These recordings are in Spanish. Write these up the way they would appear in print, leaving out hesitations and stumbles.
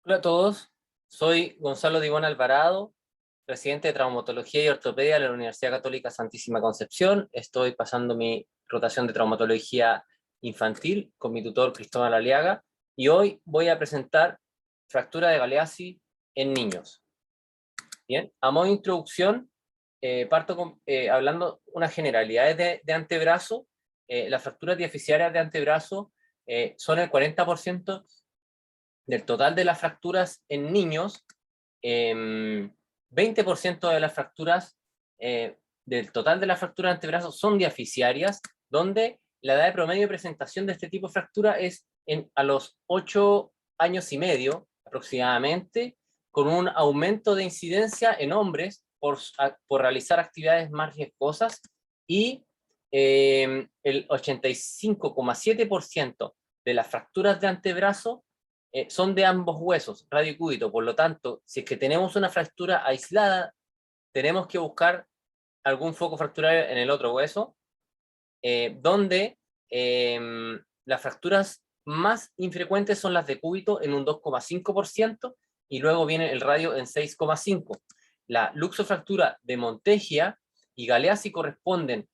Hola a todos, soy Gonzalo Dibón Alvarado, residente de Traumatología y Ortopedia de la Universidad Católica Santísima Concepción. Estoy pasando mi rotación de Traumatología Infantil con mi tutor Cristóbal Aliaga y hoy voy a presentar fractura de Galeazzi en niños. Bien, a modo de introducción, hablando unas generalidades de antebrazo. Las fracturas diaficiarias de antebrazo son el 40% del total de las fracturas en niños. 20% de las fracturas, del total de las fracturas de antebrazo son diaficiarias, donde la edad de promedio de presentación de este tipo de fractura es a los 8 años y medio aproximadamente, con un aumento de incidencia en hombres por realizar actividades más riesgosas, y el 85,7% de las fracturas de antebrazo son de ambos huesos, radio y cúbito. Por lo tanto, si es que tenemos una fractura aislada, tenemos que buscar algún foco fractural en el otro hueso, donde las fracturas más infrecuentes son las de cúbito en un 2,5%, y luego viene el radio en 6,5%. La luxofractura de Montegia y Galeazzi corresponden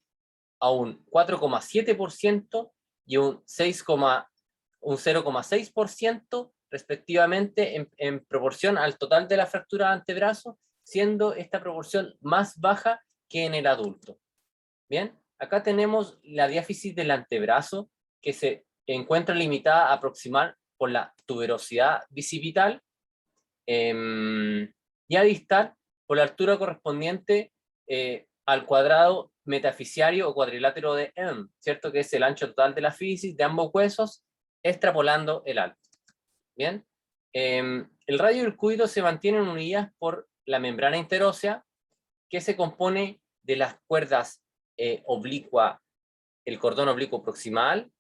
a un 4,7% y un 0,6% respectivamente, en proporción al total de la fractura de antebrazo, siendo esta proporción más baja que en el adulto. Bien, acá tenemos la diáfisis del antebrazo, que se encuentra limitada a aproximar por la tuberosidad bicipital, y a distal por la altura correspondiente al cuadrado metafisiario o cuadrilátero de M, ¿cierto? Que es el ancho total de la fisis de ambos huesos, extrapolando el alto. Bien, el radio y el cúbito se mantienen unidas por la membrana interósea, que se compone de las cuerdas oblicua, el cordón oblicuo proximal,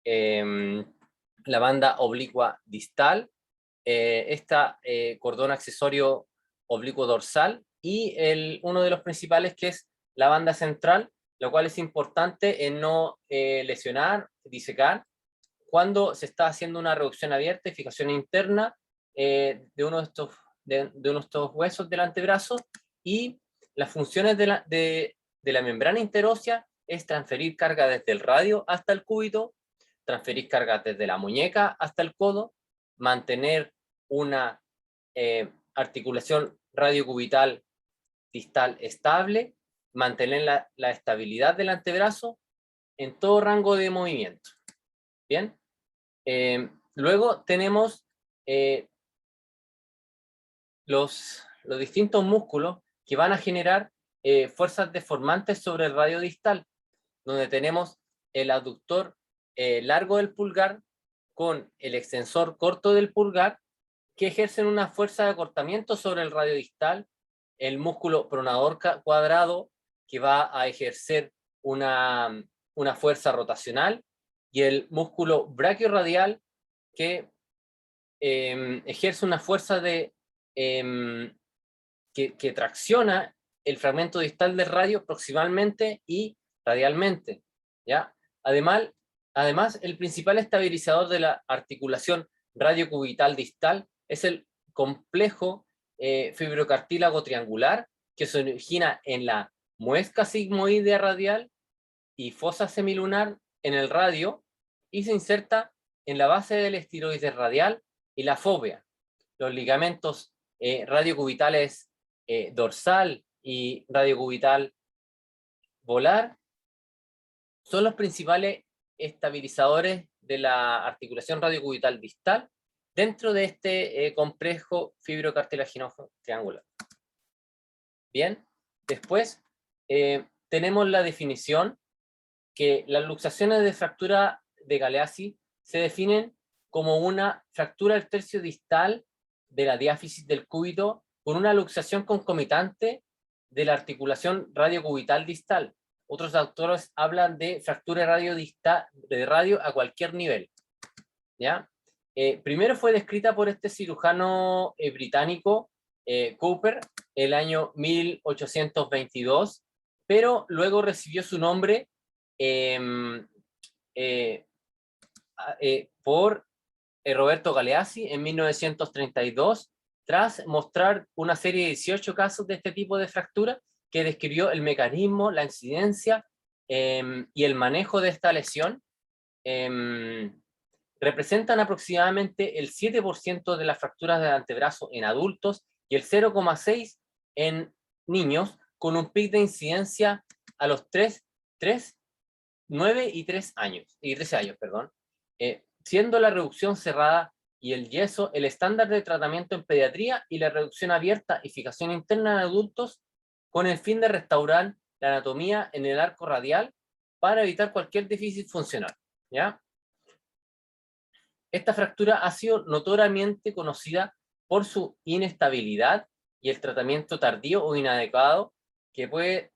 la banda oblicua distal, esta cordón accesorio oblicuo dorsal, y uno de los principales, que es la banda central, lo cual es importante en no lesionar, disecar, cuando se está haciendo una reducción abierta y fijación interna de uno de estos huesos del antebrazo. Y las funciones de la membrana interósea es transferir carga desde el radio hasta el cúbito, transferir carga desde la muñeca hasta el codo, mantener una articulación radiocubital distal estable, mantener la estabilidad del antebrazo en todo rango de movimiento. Bien, luego tenemos los distintos músculos que van a generar fuerzas deformantes sobre el radio distal, donde tenemos el aductor largo del pulgar con el extensor corto del pulgar, que ejercen una fuerza de acortamiento sobre el radio distal, el músculo pronador cuadrado, que va a ejercer una fuerza rotacional, y el músculo brachiorradial, que ejerce una fuerza que tracciona el fragmento distal del radio proximalmente y radialmente, ¿ya? Además, el principal estabilizador de la articulación radiocubital distal es el complejo fibrocartílago triangular, que se origina en la muesca sigmoidea radial y fosa semilunar en el radio, y se inserta en la base del estiroides radial y la fóvea. Los ligamentos radiocubitales dorsal y radiocubital volar son los principales estabilizadores de la articulación radiocubital distal dentro de este complejo fibrocartilaginoso triangular. Bien, después tenemos la definición, que las luxaciones de fractura de Galeazzi se definen como una fractura del tercio distal de la diáfisis del cúbito con una luxación concomitante de la articulación radiocubital distal. Otros autores hablan de fractura de radio a cualquier nivel, ¿ya? Primero fue descrita por este cirujano británico, Cooper, el año 1822, pero luego recibió su nombre eh, por Roberto Galeazzi en 1932, tras mostrar una serie de 18 casos de este tipo de fractura, que describió el mecanismo, la incidencia y el manejo de esta lesión. Representan aproximadamente el 7% de las fracturas del antebrazo en adultos y el 0,6% en niños, con un pic de incidencia a los 9 y 13 años, siendo la reducción cerrada y el yeso el estándar de tratamiento en pediatría, y la reducción abierta y fijación interna en adultos, con el fin de restaurar la anatomía en el arco radial para evitar cualquier déficit funcional, ¿ya? Esta fractura ha sido notoriamente conocida por su inestabilidad y el tratamiento tardío o inadecuado, que puede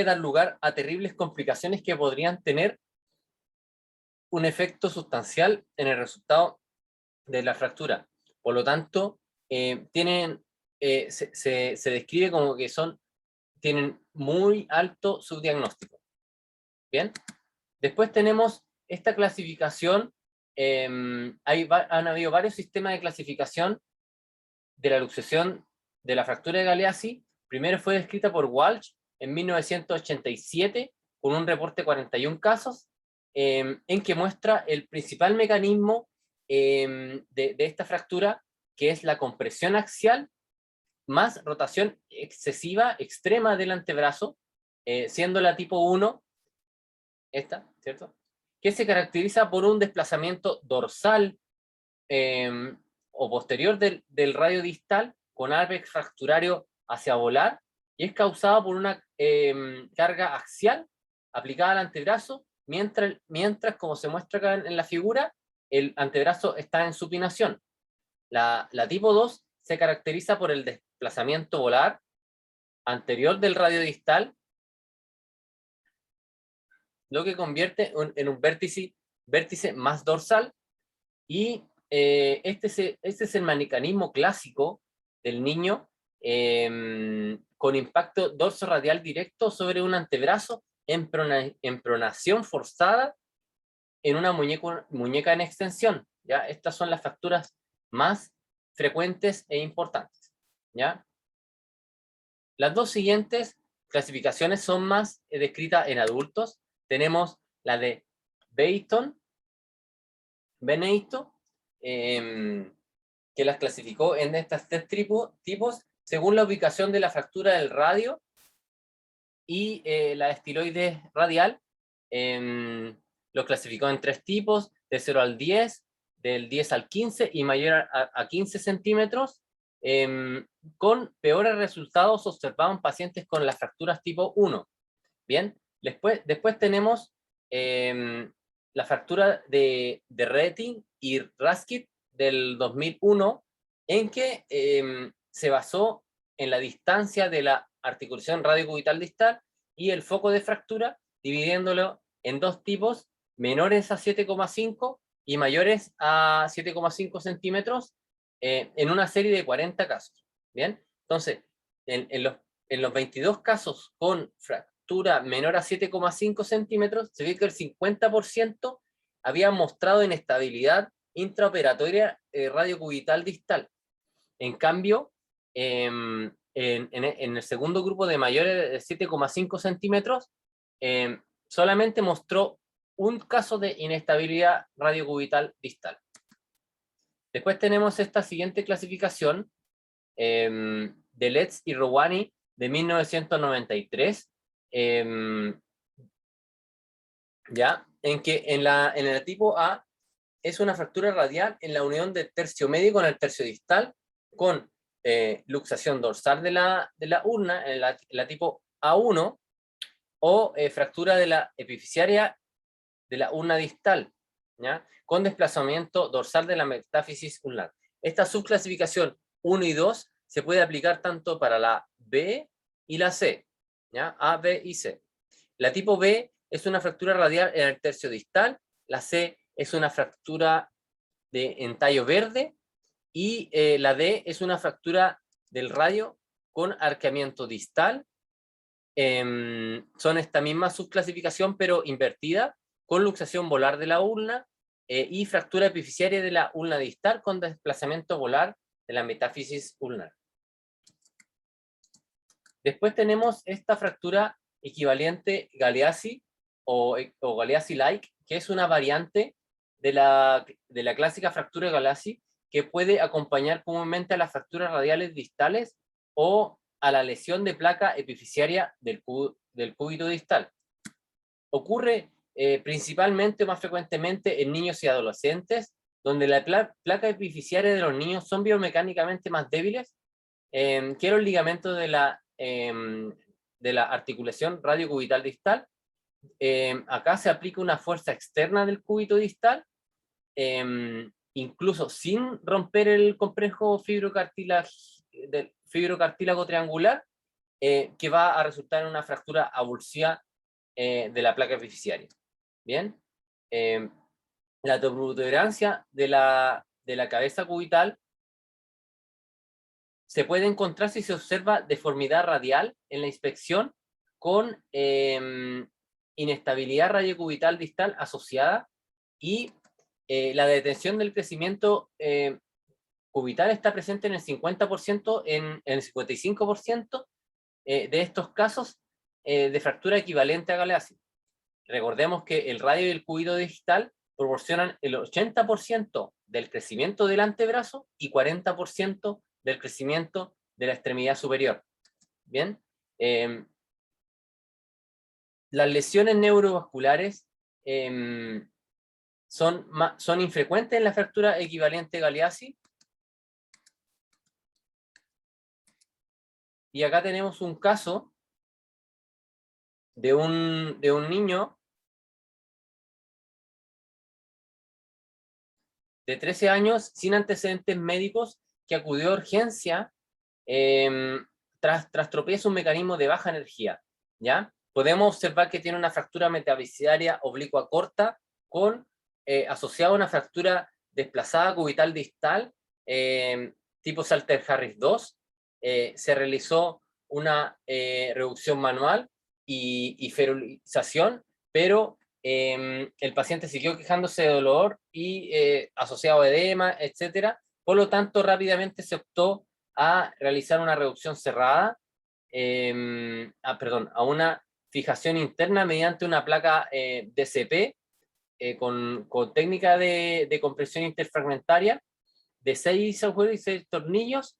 dar lugar a terribles complicaciones que podrían tener un efecto sustancial en el resultado de la fractura. Por lo tanto, se describe como que tienen muy alto subdiagnóstico. Bien, después tenemos esta clasificación. Han habido varios sistemas de clasificación de la luxación de la fractura de Galeazzi. Primero fue descrita por Walsh en 1987 con un reporte de 41 casos, en que muestra el principal mecanismo de esta fractura, que es la compresión axial más rotación excesiva extrema del antebrazo, siendo la tipo 1, esta, ¿cierto?, que se caracteriza por un desplazamiento dorsal o posterior del radio distal con apex fracturario hacia volar, y es causado por una carga axial aplicada al antebrazo, mientras, como se muestra acá en la figura, el antebrazo está en supinación. La tipo 2 se caracteriza por el desplazamiento volar anterior del radio distal, lo que convierte en un vértice más dorsal, y este es el mecanismo clásico del niño con impacto dorso radial directo sobre un antebrazo en pronación forzada en una muñeca en extensión, ¿ya? Estas son las fracturas más frecuentes e importantes, ¿ya? Las dos siguientes clasificaciones son más descritas en adultos. Tenemos la de Benedicto, que las clasificó en estas tres tipos según la ubicación de la fractura del radio y la estiloide radial. Lo clasificó en tres tipos, de 0 al 10, del 10 al 15 y mayor a 15 centímetros, con peores resultados observados en pacientes con las fracturas tipo 1. Bien, después tenemos la fractura de Retting y Raskit del 2001, en que se basó en la distancia de la articulación radiocubital distal y el foco de fractura, dividiéndolo en dos tipos, menores a 7,5 y mayores a 7,5 centímetros, en una serie de 40 casos. Bien, entonces, en los 22 casos con fractura menor a 7,5 centímetros, se ve que el 50% había mostrado inestabilidad intraoperatoria radiocubital distal. En cambio, en el segundo grupo de mayores de 7,5 centímetros, solamente mostró un caso de inestabilidad radiocubital distal. Después tenemos esta siguiente clasificación de Letts y Rouhani de 1993, ¿ya? En que en el tipo A es una fractura radial en la unión del tercio medio con el tercio distal, con luxación dorsal de la urna en la tipo A1, o fractura de la epifisiaria de la urna distal, ¿ya?, con desplazamiento dorsal de la metáfisis ulnar. Esta subclasificación 1 y 2 se puede aplicar tanto para la B y la C, ¿ya? A, B y C. La tipo B es una fractura radial en el tercio distal, la C es una fractura en tallo verde, y la D es una fractura del radio con arqueamiento distal. Son esta misma subclasificación, pero invertida, con luxación volar de la urna y fractura epifisiaria de la ulna distal con desplazamiento volar de la metáfisis ulnar. Después tenemos esta fractura equivalente Galeazzi o Galeazzi-like, que es una variante de la clásica fractura de Galeazzi, que puede acompañar comúnmente a las fracturas radiales distales o a la lesión de placa epifisiaria del cúbito distal. Ocurre principalmente, más frecuentemente, en niños y adolescentes, donde la placa epifisiaria de los niños son biomecánicamente más débiles que los ligamentos de la articulación radiocubital distal. Acá se aplica una fuerza externa del cúbito distal, incluso sin romper el complejo fibrocartílago triangular, que va a resultar en una fractura avulsiva de la placa epifisiaria. Bien, la protuberancia de la cabeza cubital se puede encontrar si se observa deformidad radial en la inspección con inestabilidad radiocubital distal asociada, y la detención del crecimiento cubital está presente en el 50%, en el 55% de estos casos de fractura equivalente a Galeazzi. Recordemos que el radio y el cúbito distal proporcionan el 80% del crecimiento del antebrazo y 40% del crecimiento de la extremidad superior. Bien, las lesiones neurovasculares son infrecuentes en la fractura equivalente Galeazzi. Y acá tenemos un caso de un niño de 13 años sin antecedentes médicos que acudió a urgencia tras tropiezo, un mecanismo de baja energía, ¿ya? Podemos observar que tiene una fractura metafisiaria oblicua corta con asociada a una fractura desplazada cubital distal tipo Salter-Harris 2. Se realizó una reducción manual y ferulización, pero el paciente siguió quejándose de dolor y asociado a edema, etcétera. Por lo tanto, rápidamente se optó a realizar una reducción cerrada, a una fijación interna mediante una placa DCP con técnica de compresión interfragmentaria de 6 agujeros y 6 tornillos,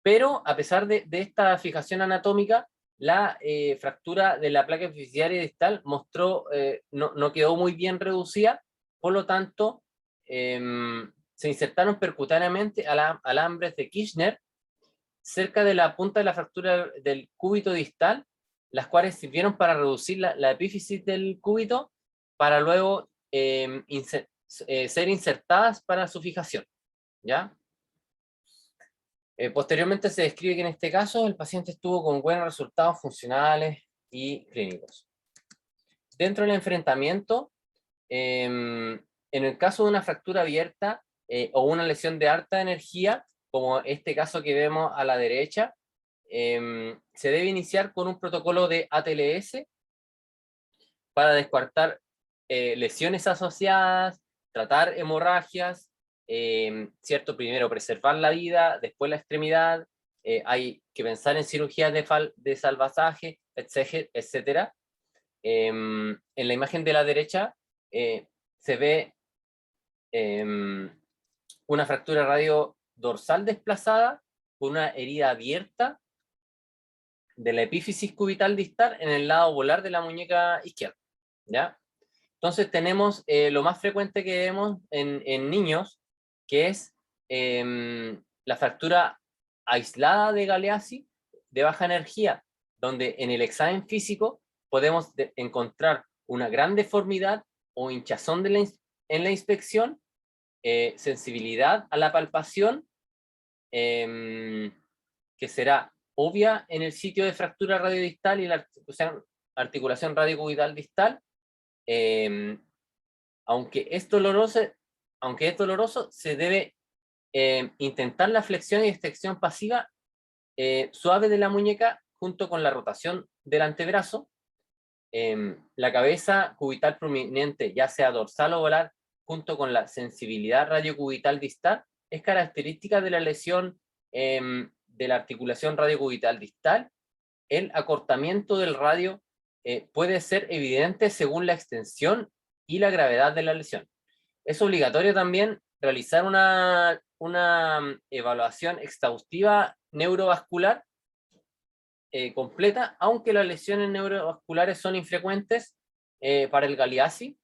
pero a pesar de esta fijación anatómica, la fractura de la placa epifisiaria distal no quedó muy bien reducida. Por lo tanto, se insertaron percutáneamente alambres de Kirchner cerca de la punta de la fractura del cúbito distal, las cuales sirvieron para reducir la epífisis del cúbito, para luego ser insertadas para su fijación, ¿ya? Posteriormente se describe que en este caso el paciente estuvo con buenos resultados funcionales y clínicos. Dentro del enfrentamiento, en el caso de una fractura abierta o una lesión de alta energía, como este caso que vemos a la derecha, se debe iniciar con un protocolo de ATLS para descartar lesiones asociadas, tratar hemorragias, ¿cierto? Primero preservar la vida, después la extremidad, hay que pensar en cirugías de salvataje, etcétera. En la imagen de la derecha se ve una fractura radio dorsal desplazada con una herida abierta de la epífisis cubital distal en el lado volar de la muñeca izquierda, ¿ya? Entonces tenemos lo más frecuente que vemos en niños, que es la fractura aislada de Galeazzi de baja energía, donde en el examen físico podemos encontrar una gran deformidad o hinchazón en la inspección, sensibilidad a la palpación, que será obvia en el sitio de fractura radiodistal y la articulación radiocubital distal. Aunque es doloroso, se debe intentar la flexión y extensión pasiva suave de la muñeca junto con la rotación del antebrazo, La cabeza cubital prominente, ya sea dorsal o volar, junto con la sensibilidad radiocubital distal, es característica de la lesión de la articulación radiocubital distal. El acortamiento del radio puede ser evidente según la extensión y la gravedad de la lesión. Es obligatorio también realizar una evaluación exhaustiva neurovascular completa, aunque las lesiones neurovasculares son infrecuentes para el Galeazzi,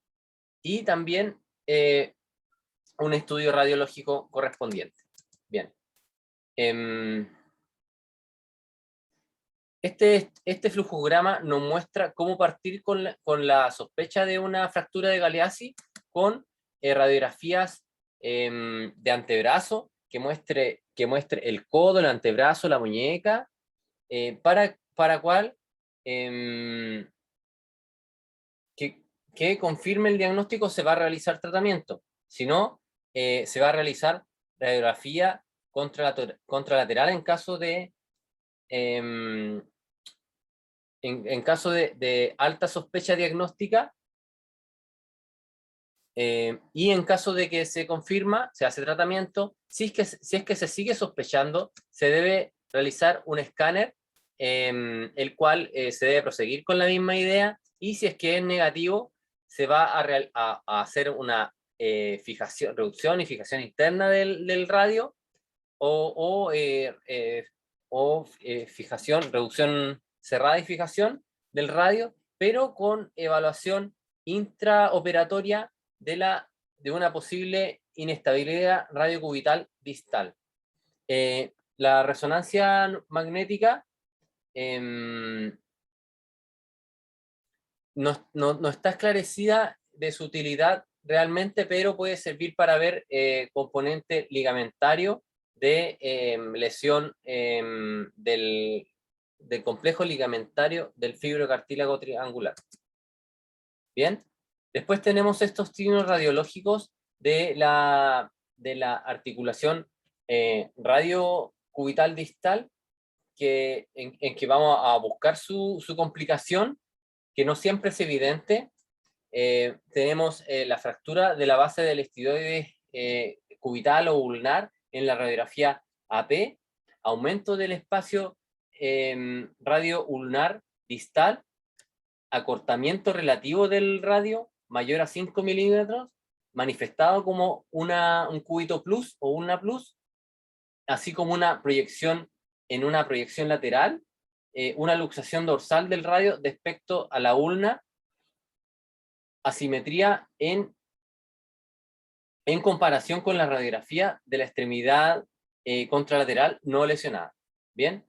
y también un estudio radiológico correspondiente. Bien. Este flujograma nos muestra cómo partir con la sospecha de una fractura de Galeazzi con radiografías de antebrazo que muestre el codo, el antebrazo, la muñeca, para cual que confirme el diagnóstico se va a realizar tratamiento. Si no, se va a realizar radiografía contralateral en caso de en caso de alta sospecha diagnóstica, y en caso de que se confirma, se hace tratamiento. Si es que se sigue sospechando, se debe realizar un escáner, el cual se debe proseguir con la misma idea, y si es que es negativo, se va a hacer una reducción y fijación interna del radio, o fijación, reducción cerrada y fijación del radio, pero con evaluación intraoperatoria de una posible inestabilidad radiocubital distal. La resonancia magnética no está esclarecida de su utilidad realmente, pero puede servir para ver componente ligamentario de lesión del complejo ligamentario del fibrocartílago triangular. Bien, después tenemos estos signos radiológicos de la articulación radiocubital distal, en que vamos a buscar su complicación, que no siempre es evidente. Tenemos la fractura de la base del estiloide cubital o ulnar en la radiografía AP, aumento del espacio radio ulnar distal, acortamiento relativo del radio mayor a 5 milímetros, manifestado como un cúbito plus o una plus, así como una proyección lateral, una luxación dorsal del radio respecto a la ulna, asimetría en comparación con la radiografía de la extremidad contralateral no lesionada. Bien.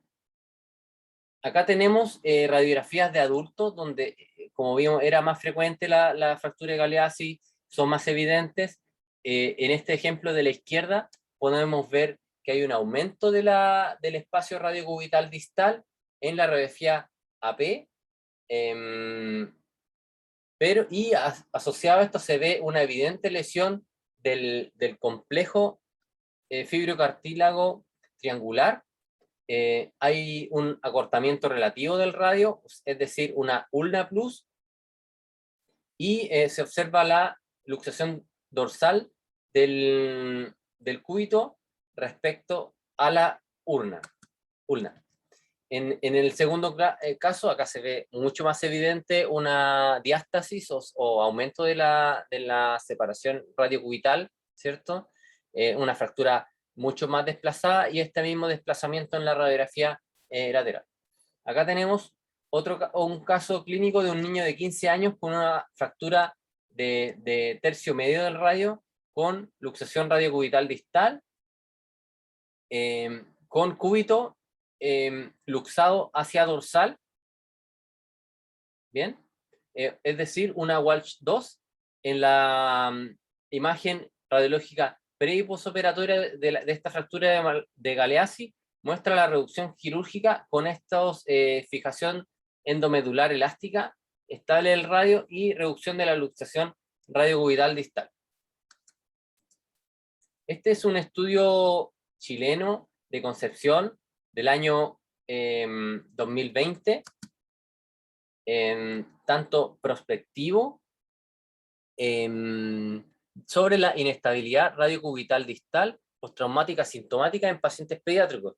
Acá tenemos radiografías de adultos donde, como vimos, era más frecuente la fractura de Galeazzi, son más evidentes. En este ejemplo de la izquierda podemos ver que hay un aumento del espacio radiocubital distal en la radiografía AP, y asociado a esto se ve una evidente lesión del complejo fibrocartílago triangular. Hay un acortamiento relativo del radio, es decir, una ulna plus, y se observa la luxación dorsal del cúbito respecto a la ulna. En el segundo caso, acá se ve mucho más evidente una diástasis o aumento de la separación radiocubital, ¿cierto? Una fractura mucho más desplazada, y este mismo desplazamiento en la radiografía lateral. Acá tenemos un caso clínico de un niño de 15 años con una fractura de tercio medio del radio, con luxación radiocubital distal, con cúbito luxado hacia dorsal. Bien, es decir, una Walsh 2 en la imagen radiológica pre y posoperatoria de esta fractura de Galeazzi, muestra la reducción quirúrgica con estos fijación endomedular elástica, estable del radio y reducción de la luxación radiocubital distal. Este es un estudio chileno de Concepción del año 2020, tanto prospectivo sobre la inestabilidad radiocubital distal postraumática sintomática en pacientes pediátricos,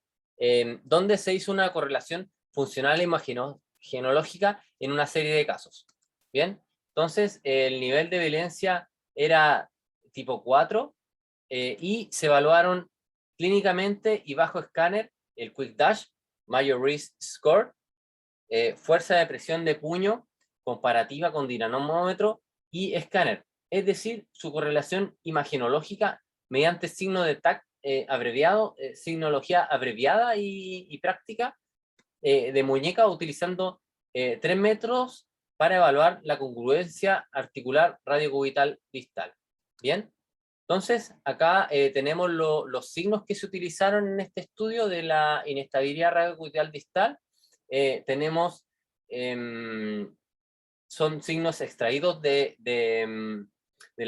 donde se hizo una correlación funcional e imagenológica en una serie de casos. Bien, entonces el nivel de violencia era tipo 4 y se evaluaron clínicamente y bajo escáner el Quick Dash, Major Risk Score, fuerza de presión de puño comparativa con dinamómetro y escáner, es decir, su correlación imagenológica mediante signo de TAC abreviado, signología abreviada y práctica de muñeca utilizando 3 metros para evaluar la congruencia articular radiocubital distal. Bien, entonces acá tenemos los signos que se utilizaron en este estudio de la inestabilidad radiocubital distal. Tenemos, son signos extraídos del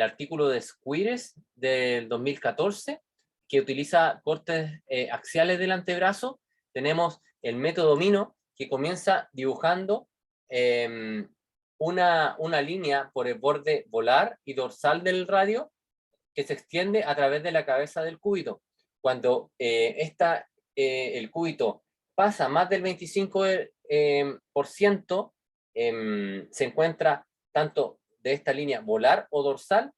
artículo de Squires del 2014, que utiliza cortes axiales del antebrazo. Tenemos el método Mino, que comienza dibujando una línea por el borde volar y dorsal del radio, que se extiende a través de la cabeza del cúbito. Cuando el cúbito pasa más del 25%, se encuentra tanto de esta línea volar o dorsal,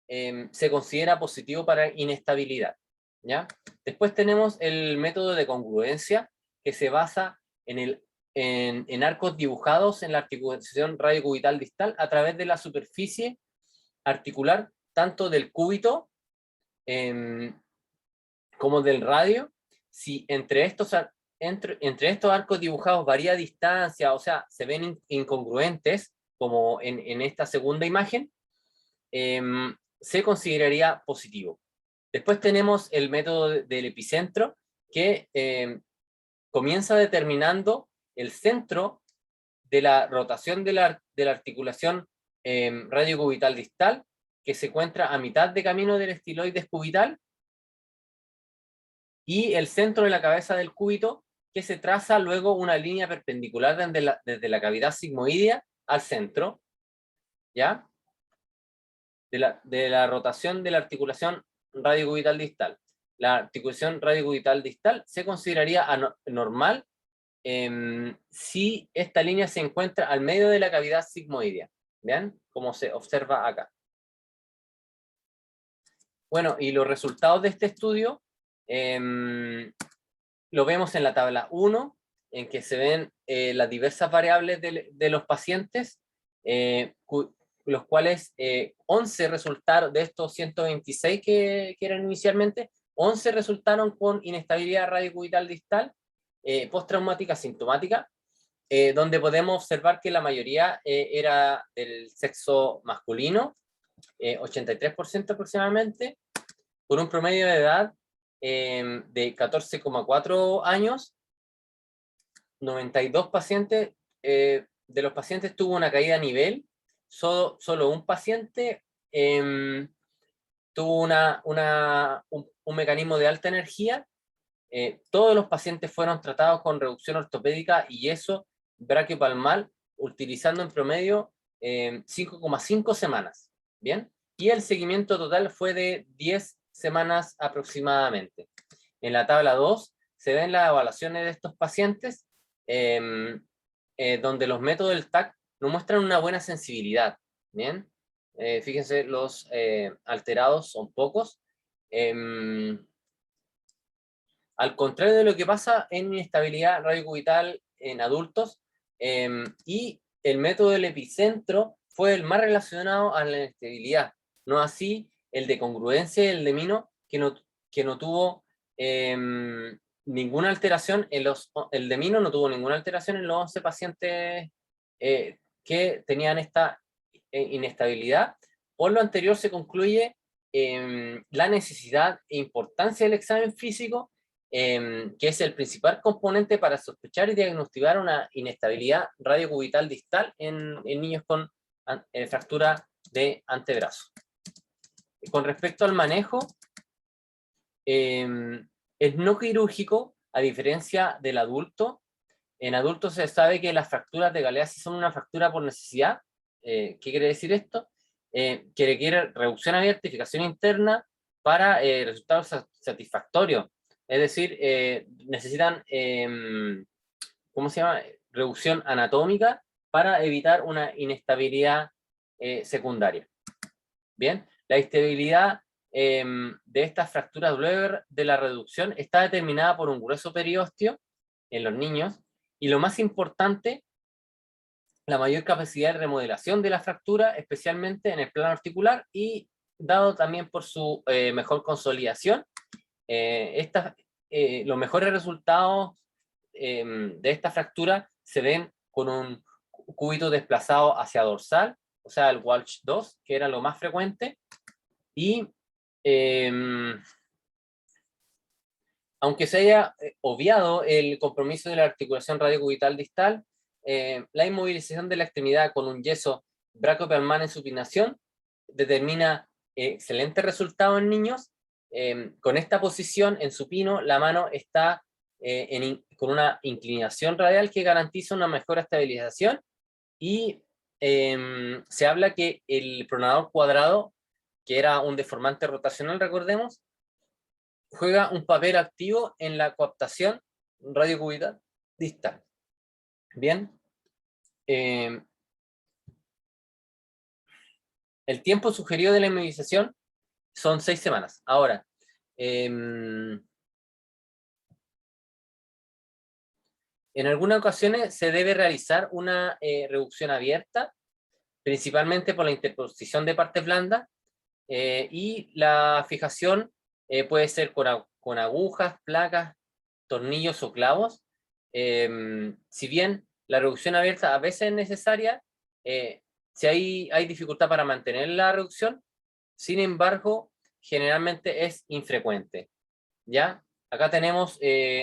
se considera positivo para inestabilidad, ¿ya? Después tenemos el método de congruencia, que se basa en arcos dibujados en la articulación radiocubital distal a través de la superficie articular tanto del cúbito como del radio. Si entre estos arcos dibujados varía distancia, o sea, se ven incongruentes, como en esta segunda imagen, se consideraría positivo. Después tenemos el método del epicentro, que comienza determinando el centro de la rotación de la articulación radiocubital distal, que se encuentra a mitad de camino del estiloides cubital, y el centro de la cabeza del cúbito, que se traza luego una línea perpendicular desde la cavidad sigmoidea al centro, ¿ya? De la rotación de la articulación radiocubital distal. La articulación radiocubital distal se consideraría normal si esta línea se encuentra al medio de la cavidad sigmoidea. ¿Vean? Como se observa acá. Bueno, y los resultados de este estudio lo vemos en la tabla 1, en que se ven las diversas variables de los pacientes, los cuales 11 resultaron, de estos 126 que eran inicialmente, 11 resultaron con inestabilidad radiocubital distal, postraumática sintomática, donde podemos observar que la mayoría era del sexo masculino, 83% aproximadamente, con un promedio de edad de 14,4 años. 92 pacientes, de los pacientes tuvo una caída a nivel, solo un paciente tuvo un mecanismo de alta energía. Todos los pacientes fueron tratados con reducción ortopédica y yeso braquiopalmar, utilizando en promedio 5,5 semanas. ¿Bien? Y el seguimiento total fue de 10 semanas aproximadamente. En la tabla 2 se ven las evaluaciones de estos pacientes, donde los métodos del TAC no muestran una buena sensibilidad. ¿Bien? Fíjense, los alterados son pocos. Al contrario de lo que pasa en inestabilidad radiocubital en adultos, y el método del epicentro fue el más relacionado a la inestabilidad, no así el de congruencia y el de Mino, que no tuvo ninguna alteración el de Mino no tuvo ninguna alteración en los 11 pacientes que tenían esta inestabilidad. Por lo anterior se concluye la necesidad e importancia del examen físico, que es el principal componente para sospechar y diagnosticar una inestabilidad radiocubital distal en niños con fractura de antebrazo. Con respecto al manejo, es no quirúrgico, a diferencia del adulto, En adultos se sabe que las fracturas de Galeazzi son una fractura por necesidad. ¿Qué quiere decir esto? Que requiere reducción abierta y fijación interna para resultados satisfactorios. Es decir, necesitan, ¿cómo se llama? Reducción anatómica para evitar una inestabilidad secundaria. Bien, la estabilidad de estas fracturas luego de la reducción está determinada por un grueso periósteo en los niños, y lo más importante, la mayor capacidad de remodelación de la fractura, especialmente en el plano articular, y dado también por su mejor consolidación, los mejores resultados de esta fractura se ven con un cúbito desplazado hacia dorsal, o sea, el Walsh 2, que era lo más frecuente, y aunque se haya obviado el compromiso de la articulación radiocubital distal, la inmovilización de la extremidad con un yeso brachiopalmar en supinación determina excelentes resultados en niños. Con esta posición en supino, la mano está con una inclinación radial que garantiza una mejor estabilización, y se habla que el pronador cuadrado, que era un deformante rotacional, recordemos, juega un papel activo en la coaptación radiocubital distal. Bien. El tiempo sugerido de la inmovilización son 6 semanas. Ahora, en algunas ocasiones se debe realizar una reducción abierta, principalmente por la interposición de partes blandas, y la fijación puede ser con agujas, placas, tornillos o clavos. Si bien la reducción abierta a veces es necesaria, si hay dificultad para mantener la reducción, sin embargo, generalmente es infrecuente. ¿Ya? Acá tenemos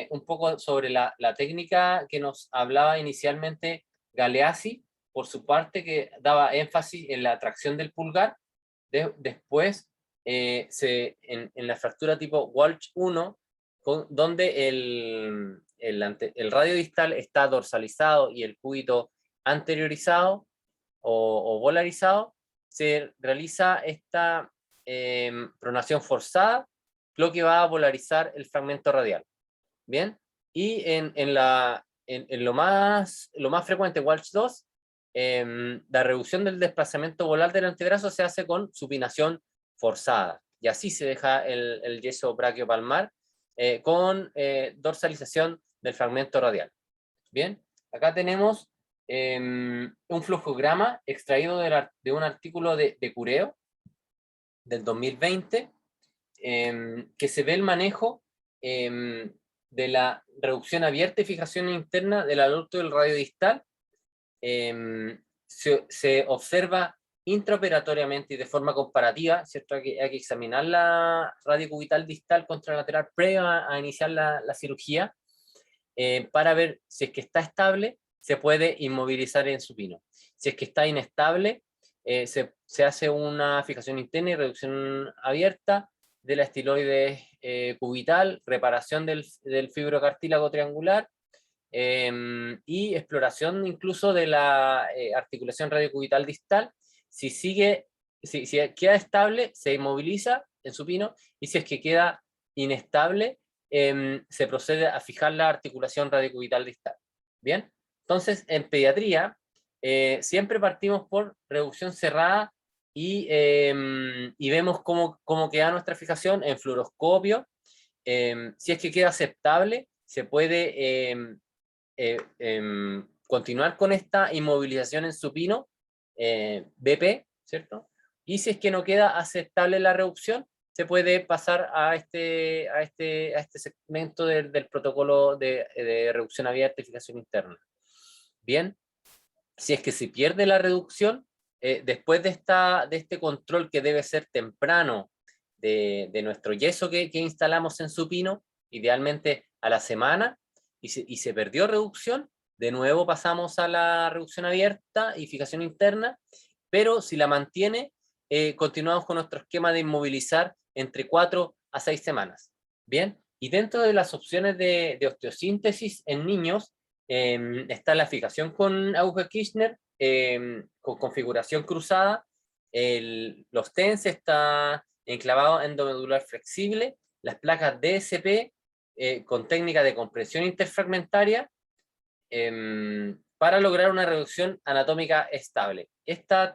un poco sobre la técnica que nos hablaba inicialmente Galeazzi, por su parte, que daba énfasis en la tracción del pulgar. Después, en la fractura tipo Walsh 1, donde el radio distal está dorsalizado y el cúbito anteriorizado o volarizado, se realiza esta pronación forzada, lo que va a polarizar el fragmento radial. Bien, y en lo más frecuente, Walsh 2, la reducción del desplazamiento volar del antebrazo se hace con supinación forzada, y así se deja el yeso brachiopalmar con dorsalización del fragmento radial. Bien, acá tenemos un flujograma extraído de un artículo de Cureo del 2020, que se ve el manejo de la reducción abierta y fijación interna del adulto del radio distal. Se observa intraoperatoriamente y de forma comparativa, ¿cierto? Hay que examinar la radiocubital distal contralateral previo a iniciar la cirugía, para ver si es que está estable, se puede inmovilizar en supino. Si es que está inestable, se hace una fijación interna y reducción abierta de la estiloide cubital, reparación del fibrocartílago triangular, y exploración incluso de la articulación radiocubital distal. Si queda estable, se inmoviliza en supino, y si es que queda inestable, se procede a fijar la articulación radiocubital distal. Bien, entonces en pediatría siempre partimos por reducción cerrada, y vemos cómo queda nuestra fijación en fluoroscopio. Si es que queda aceptable, se puede continuar con esta inmovilización en supino, BP, ¿cierto? Y si es que no queda aceptable la reducción, se puede pasar a este segmento del protocolo de reducción abierta y fijación interna. Bien, si es que se pierde la reducción, después de este control que debe ser temprano de nuestro yeso que instalamos en supino, idealmente a la semana, y se perdió reducción, de nuevo pasamos a la reducción abierta y fijación interna, pero si la mantiene, continuamos con nuestro esquema de inmovilizar entre 4 a 6 semanas. Bien, y dentro de las opciones de osteosíntesis en niños, está la fijación con aguja Kirchner, con configuración cruzada. Los TENS está enclavado endomedular flexible, las placas DSP con técnica de compresión interfragmentaria para lograr una reducción anatómica estable. Esto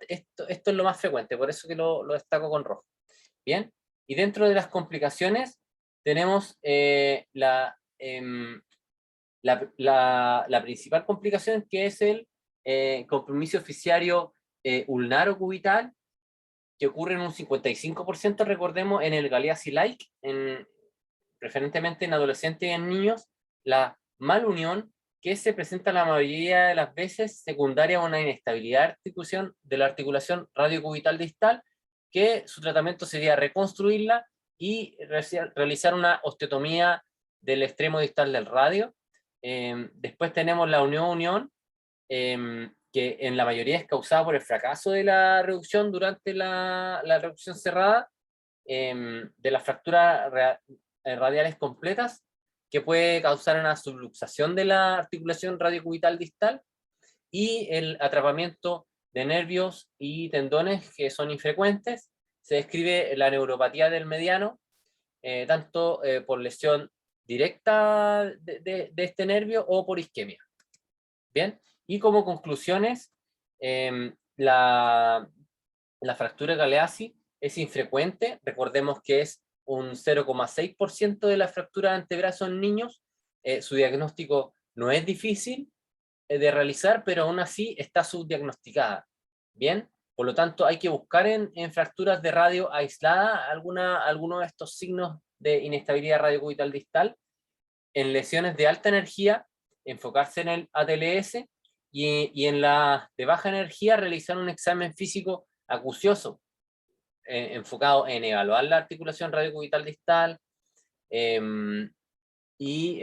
es lo más frecuente, por eso que lo destaco con rojo. Bien, y dentro de las complicaciones tenemos la principal complicación, que es el compromiso oficiario ulnaro-cubital, que ocurre en un 55%, recordemos, en el Galeazzi-like, preferentemente en adolescentes y en niños, la malunión, que se presenta la mayoría de las veces secundaria a una inestabilidad de la articulación radiocubital distal, que su tratamiento sería reconstruirla y realizar una osteotomía del extremo distal del radio. Después tenemos la unión-unión, que en la mayoría es causada por el fracaso de la reducción durante la reducción cerrada, de las fracturas radiales completas, que puede causar una subluxación de la articulación radiocubital distal, y el atrapamiento de nervios y tendones, que son infrecuentes. Se describe la neuropatía del mediano, tanto por lesión directa de este nervio o por isquemia. Bien, y como conclusiones, la fractura Galeazzi es infrecuente. Recordemos que es un 0,6% de la fractura de antebrazo en niños. Su diagnóstico no es difícil de realizar, pero aún así está subdiagnosticada. Bien, por lo tanto hay que buscar en fracturas de radio aislada alguno de estos signos de inestabilidad radiocubital distal. En lesiones de alta energía, enfocarse en el ATLS, y en la de baja energía realizar un examen físico acucioso, enfocado en evaluar la articulación radiocubital distal, y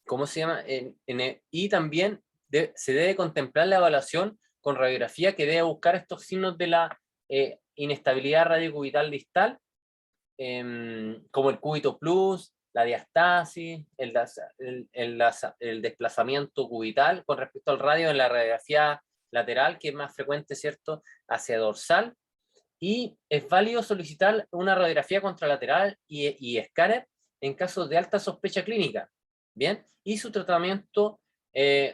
¿cómo se llama? Y también se debe contemplar la evaluación con radiografía, que debe buscar estos signos de la inestabilidad radiocubital distal, como el cúbito plus, la diastasis, el desplazamiento cubital con respecto al radio en la radiografía lateral, que es más frecuente, ¿cierto?, hacia dorsal. Y es válido solicitar una radiografía contralateral y escáner en casos de alta sospecha clínica. Bien, y su tratamiento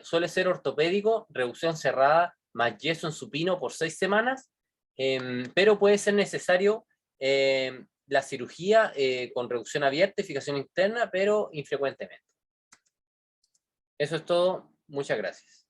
suele ser ortopédico, reducción cerrada más yeso en supino por 6 semanas, pero puede ser necesario la cirugía con reducción abierta y fijación interna, pero infrecuentemente. Eso es todo. Muchas gracias.